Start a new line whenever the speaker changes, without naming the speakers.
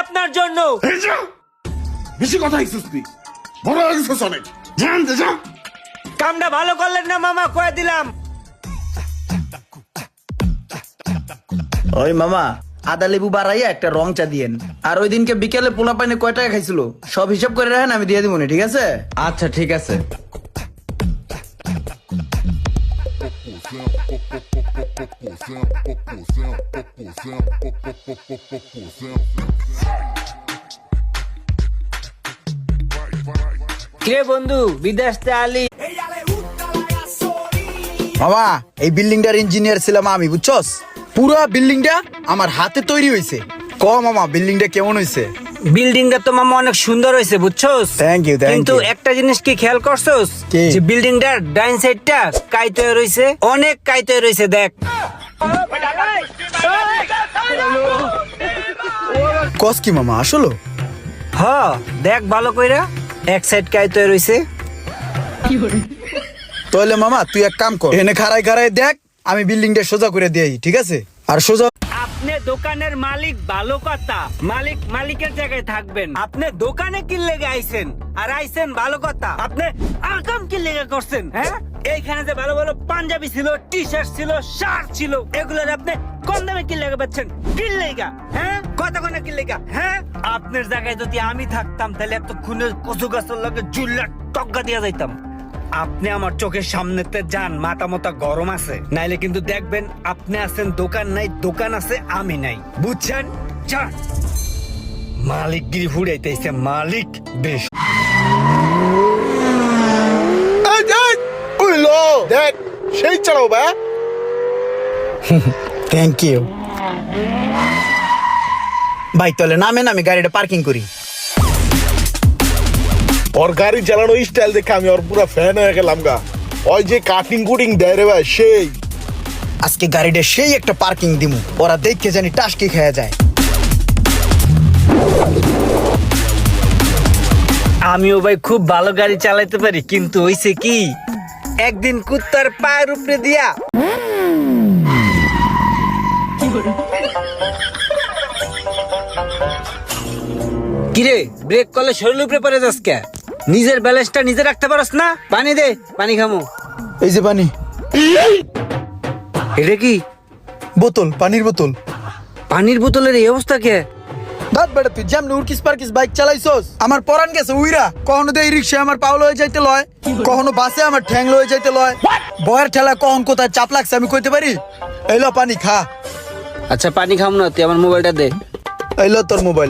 আপনার জন্য।
বেশি কথা হইছিস তুই, বড় হইছিস অনেক। জান দে যা।
কামটা ভালো করলেন না মামা, কয়ে দিলাম।
ওই মামা আদা লেবু বাড়াইয়া একটা রং চা দিয়েন। আর ওই দিনকে বিকেলে পোলা পাইনে কয় টাকা খাইছিল সব হিসাব করে রাখেন, আমি দিয়ে দিব না, ঠিক আছে?
আচ্ছা ঠিক আছে।
কে বন্ধু বিদেশ তে আলি?
মামা এই বিল্ডিংটার ইঞ্জিনিয়ার ছিলাম আমি, বুঝছস? পুরো বিল্ডিংটা আমার হাতে তৈরি হয়েছে। ক মামা বিল্ডিংটা কেমন হয়েছে?
বিল্ডিংটা তো মামা অনেক সুন্দর হয়েছে, বুঝছস?
Thank you, thank
কিন্তু
you.
একটা জিনিস কি খেয়াল করছস?
কি?
যে বিল্ডিংটার ডাইন সাইডটা কাইতে রইছে, অনেক কাইতে রইছে, দেখ।
কস কি মামা আসলো?
হ দেখ ভালো কইরা, এক সাইড কাইতে রইছে।
তাহলে মামা তুই এক কাম কর, এনে খাড়াই খাড়াই দেখ, আমি বিল্ডিংটা সোজা করে দিই, ঠিক আছে? আর সোজা
আপনি দোকানের মালিক, ভালো কথা, মালিক মালিকের জায়গায় থাকবেন। আপনি দোকানে কি লেগে আইছেন আর আইছেন ভালো কথা, আপনি আকাম কি লেগে করছেন? হ্যাঁ, এইখানে যে ভালো ভালো পাঞ্জাবি ছিল, টি শার্ট ছিল, শার্ট ছিল, এগুলোর আপনি কম দামে কি লেগে পাচ্ছেন? কি লেগা? হ্যাঁ, কতক্ষণে কি লেগা? হ্যাঁ, আপনার জায়গায় যদি আমি থাকতাম তাহলে এতক্ষণে কচু গাছের লগে জুল্লা টগা দিয়া যাইতাম। আপনি আমার চোখের সামনেতে যান, মাথা মতা গরম আছে, নাইলে কিন্তু দেখবেন আপনি আছেন দোকান নাই, দোকান আছে আমি নাই, বুঝছেন? যান, মালিকগিরি ফুড়াইতেছে মালিক। বেশ
দেখ সেই চালাও বা।
থ্যাংক ইউ ভাই। তাহলে নামেন, আমি গাড়িটা পার্কিং করি।
ওর গাড়ি চালানো স্টাইল দেখে আমি ওর পুরো ফ্যান হয়ে গেলাম গা। ওই যে কাটিং কুটিং দেয় রে ভাই, সেই
আজকে গাড়িটা সেই একটা পার্কিং দিমু, ওরা দেখে জানি টাসকি খেয়ে যায়।
আমিও ভাই খুব ভালো গাড়ি চালাইতে পারি, কিন্তু হইছে কি, একদিন কুত্তার পায়ের উপরে দিয়া কিরে ব্রেক করলে শরীর উপরে পড়ে যাস কে? নিজের ব্যালেন্সটা নিজে রাখতে পারস না? পানি দে, পানি খামু।
এই যে পানি।
এটা কি?
বোতল, পানির বোতল।
পানির বোতলের এই অবস্থা কে?
দাঁত বেড়া, তুই যেমন উড়কিস পারকিস বাইক চালাইছস, আমার পরান গেছে উইরা। কখনো তো এই রিক্সা আমার পাও লয়ে যাইতে লয়, কখনো বাসে আমার ঠ্যাং লয়ে যাইতে লয়। বয়ের ঠেলা কখন কোথায় চাপ লাগছে আমি কইতে পারি? এইলো পানি খা।
আচ্ছা পানি খাম না, তুই আমার মোবাইলটা দে।
এইলো তোর মোবাইল।